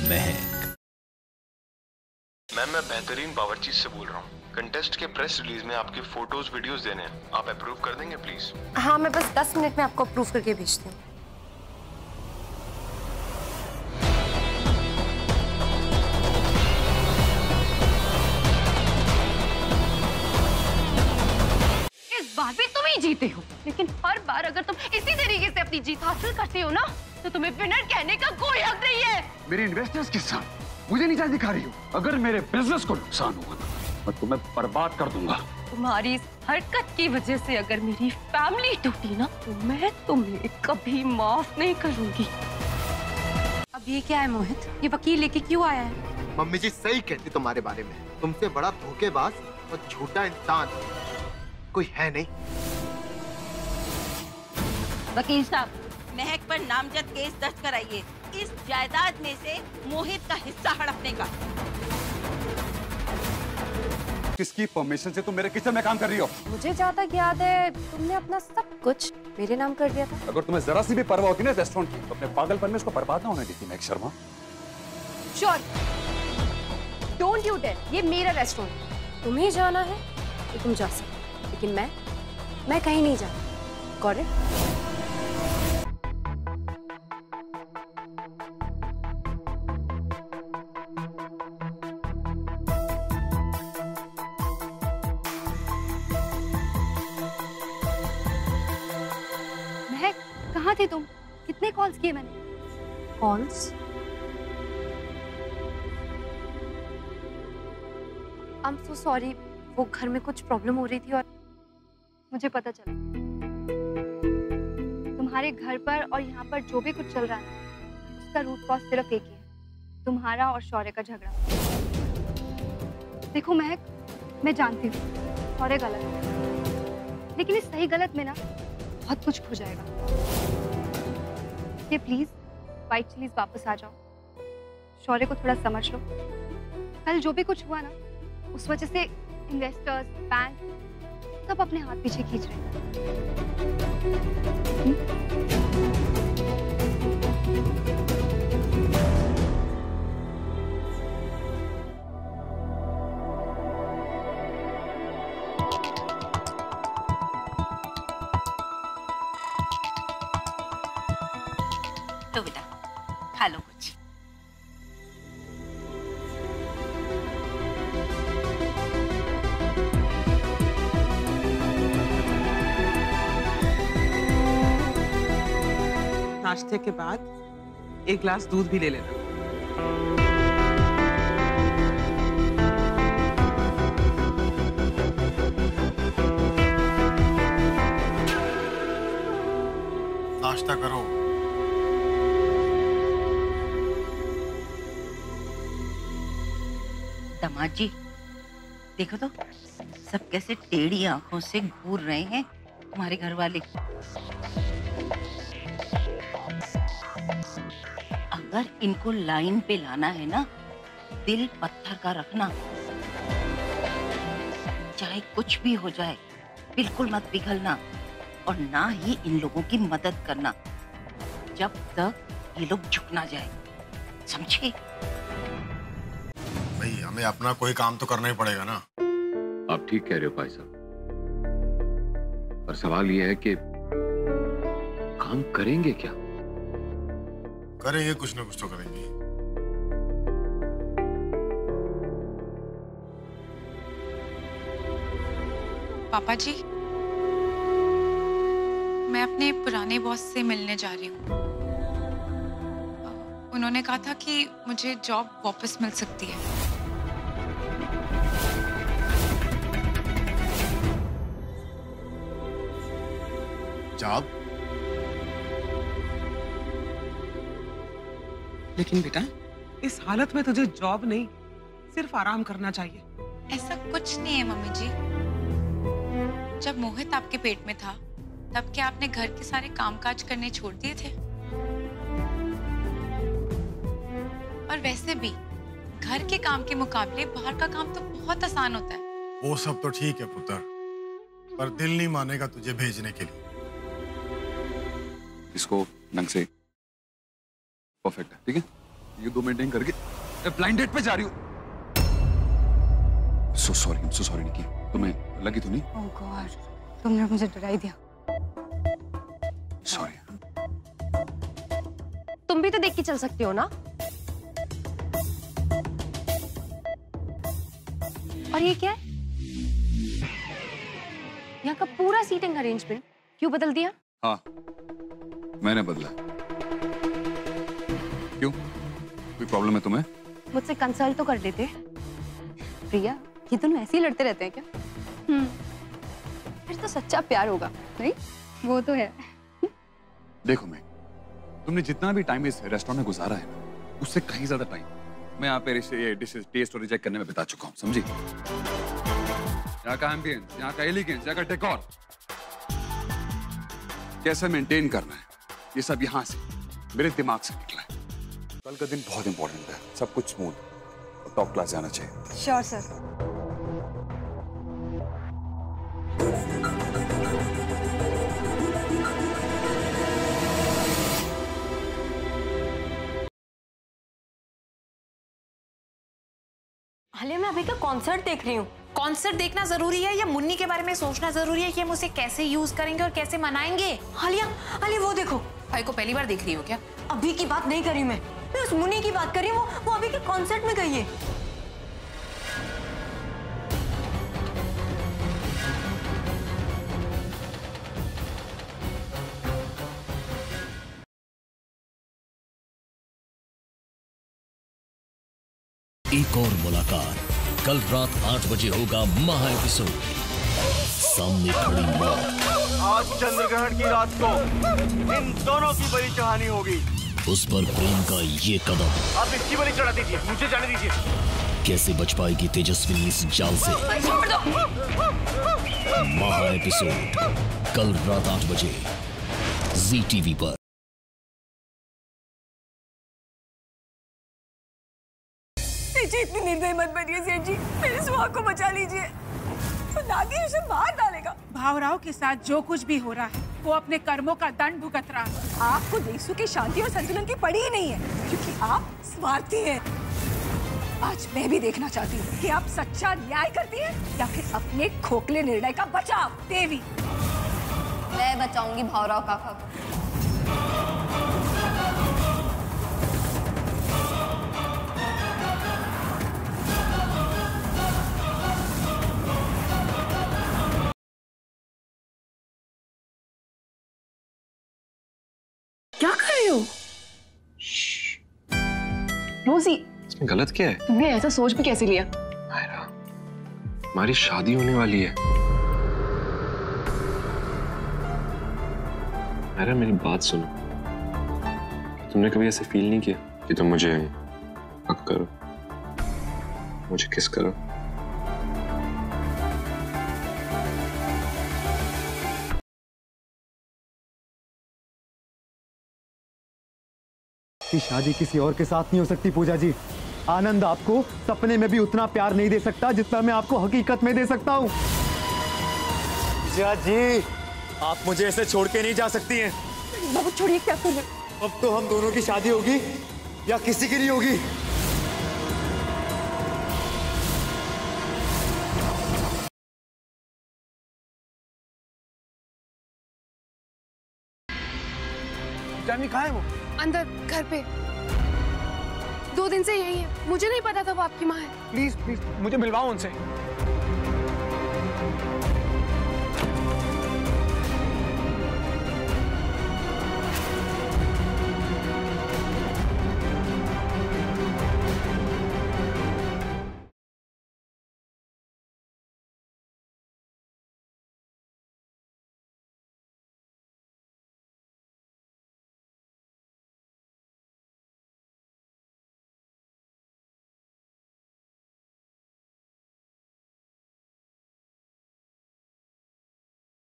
महक। Ma'am, मैं बेहतरीन बावर्ची से बोल रहा हूँ। कंटेस्ट के प्रेस रिलीज में आपकी फोटोज वीडियोस देने हैं, आप अप्रूव कर देंगे प्लीज? हाँ, मैं बस 10 मिनट में आपको अप्रूव करके भेजती हूँ। इस बार भी तुम ही जीते हो, लेकिन हर बार अगर तुम इसी तरीके से अपनी जीत हासिल करते हो ना, तो तुम्हें विनर कहने का कोई हक नहीं है। मेरे इन्वेस्टर्स के साथ मुझे नीचा दिखा रही हो। अगर मेरे बिजनेस को नुकसान हुआ ना, मैं तुम्हें बर्बाद कर दूंगा। तुम्हारी इस हरकत की वजह से अगर मेरी फैमिली टूटी ना, तो मैं तुम्हें कभी माफ नहीं करूंगी। अब ये क्या है मोहित? ये वकील लेके क्यों आया है? मम्मी जी सही कहती तुम्हारे बारे में। तुमसे बड़ा धोखेबाज और झूठा इंसान कोई है नहीं। वकील साहब, महक पर नामजद केस दर्ज कराइए। इस जायदाद में से मोहित का हिस्सा हड़पने का। किसकी परमिशन से तुम मेरे किचन में काम कर रही हो? मुझे जहाँ तक याद है तुमने अपना सब कुछ मेरे नाम कर दिया था। अगर तुम्हें जरा सी भी परवाह होती ना रेस्टोरेंट की, तो अपने पागलपन में इसको बर्बाद ना होने देती Mehak Sharma. Sure, don't you dare, ये मेरा रेस्टोरेंट। तुम्हें जाना है तो तुम जा सकते, लेकिन मैं कहीं नहीं जाती। Got it? कहाँ थे तुम? कितने कॉल्स किए मैंने? Calls? I am so sorry, वो घर में कुछ प्रॉब्लम हो रही थी और मुझे पता चला। तुम्हारे घर पर और यहाँ पर जो भी कुछ चल रहा है, उसका रूट कॉज सिर्फ एक ही है, तुम्हारा और शौर्य का झगड़ा। देखो महक, मैं जानती हूँ शौर्य गलत है, लेकिन इस सही गलत में ना बहुत कुछ खो जाएगा। ये प्लीज व्हाइट चिलीज वापस आ जाओ। शौर्य को थोड़ा समझ लो। कल जो भी कुछ हुआ ना, उस वजह से इन्वेस्टर्स, बैंक सब अपने हाथ पीछे खींच रहे तो बेटा खा लो कुछ। नाश्ते के बाद एक गिलास दूध भी ले लेना। नाश्ता करो। दामाद जी, देखो तो सब कैसे टेढ़ी आंखों से घूर रहे हैं तुम्हारे घर वाले। अगर इनको लाइन पे लाना है ना, दिल पत्थर का रखना। चाहे कुछ भी हो जाए, बिल्कुल मत पिघलना और ना ही इन लोगों की मदद करना जब तक ये लोग झुक ना जाए, समझे? भाई हमें अपना कोई काम तो करना ही पड़ेगा ना। आप ठीक कह रहे हो भाई साहब, पर सवाल यह है कि काम करेंगे क्या? करेंगे, कुछ ना कुछ तो करेंगे। पापा जी, मैं अपने पुराने बॉस से मिलने जा रही हूँ। उन्होंने कहा था कि मुझे जॉब वापस मिल सकती है। जॉब? लेकिन बेटा, इस हालत में तुझे जॉब नहीं, सिर्फ आराम करना चाहिए। ऐसा कुछ नहीं है मम्मी जी। जब मोहित आपके पेट में था, तब क्या आपने घर के सारे कामकाज करने छोड़ दिए थे? और वैसे भी घर के काम के मुकाबले बाहर का काम तो बहुत आसान होता है। वो सब तो ठीक है पुत्र, पर दिल नहीं मानेगा तुझे भेजने के लिए। इसको ढंग से परफेक्ट है, ठीक है? ये 2 मेंटेन करके ब्लाइंड डेट पे जा रही हूँ। सो सॉरी निकी, तुम्हें लगी तो नहीं? ओह गॉड, तुमने मुझे डरा ही दिया। सॉरी। तुम भी तो देख के चल सकते हो ना। और ये क्या है? यहाँ का पूरा सीटिंग अरेंजमेंट क्यों बदल दिया? हाँ, मैंने बदला। क्यों? कोई प्रॉब्लम है तुम्हें? मुझसे कंसल्ट तो कर लेते। प्रिया, ये दोनों ऐसे ही लड़ते रहते हैं क्या? फिर तो सच्चा प्यार होगा, नहीं? वो तो है। देखो मैं, तुमने जितना भी टाइम इस रेस्टोरेंट में गुजारा है ना, उससे कहीं ज्यादा टाइम मैं यहाँ पे ये डिशेस टेस्ट और रिजेक्ट करने में बिता चुका हूँ, समझी? यहाँ का एम्बियंस, यहाँ का एलिगेंस, यहाँ का डेकोर, कैसे मेंटेन करना है, ये सब यहाँ से मेरे दिमाग से निकला है। कल का दिन बहुत इंपॉर्टेंट है, सब कुछ स्मूथ और टॉप क्लास जाना चाहिए। Sure sir. हालिया, मैं अभी का कॉन्सर्ट देख रही हूँ। कॉन्सर्ट देखना जरूरी है या मुन्नी के बारे में सोचना जरूरी है कि हम उसे कैसे यूज करेंगे और कैसे मनाएंगे? हालिया, वो देखो। भाई को पहली बार देख रही हो क्या? अभी की बात नहीं करी मैं उस मुन्नी की बात कर रही हूँ। वो अभी के कॉन्सर्ट में गई है। एक और मुलाकात कल रात 8 बजे होगा महा एपिसोड। सामने खड़ी मौत। आज चंद्रग्रहण की रात को इन दोनों की बलि चढ़ानी होगी। उस पर प्रेम का ये कदम। आप इसकी बलि चढ़ा दीजिए, मुझे जाने दीजिए। कैसे बच पाएगी तेजस्विनी इस जाल से? महा एपिसोड कल रात 8 बजे ZTV पर। जी इतनी निर्दयी मत बनिए सेठ जी, मेरे सुहाग को बचा लीजिए। तो नागी उसे मार डालेगा। भावराव के साथ जो कुछ भी हो रहा है वो अपने कर्मों का दंड भुगत रहा है। आपको देशों की शांति और संतुलन की पड़ी ही नहीं है, क्योंकि आप स्वार्थी हैं। आज मैं भी देखना चाहती हूँ कि आप सच्चा न्याय करती हैं या फिर अपने खोखले निर्णय का बचाव। देवी, मैं बचाऊंगी भावराव काका को। क्या कर रहे हो? रोजी, इसमें गलत क्या है? तुमने ऐसा सोच भी कैसे लिया? मायरा, हमारी शादी होने वाली है। मायरा, मेरी बात सुनो। तुमने कभी ऐसे फील नहीं किया कि तुम मुझे हक करो, मुझे किस करो? की शादी किसी और के साथ नहीं हो सकती पूजा जी। आनंद आपको सपने में भी उतना प्यार नहीं दे सकता जितना मैं आपको हकीकत में दे सकता हूँ। पूजा जी, आप मुझे ऐसे छोड़ के नहीं जा सकती हैं। बाबू छोड़िए, क्या कर रहे? अब तो हम दोनों की शादी होगी या किसी की नहीं होगी। जानी कहाँ है वो? अंदर घर पे। 2 दिन से यही है। मुझे नहीं पता था वो आपकी माँ है। प्लीज मुझे मिलवाओ उनसे।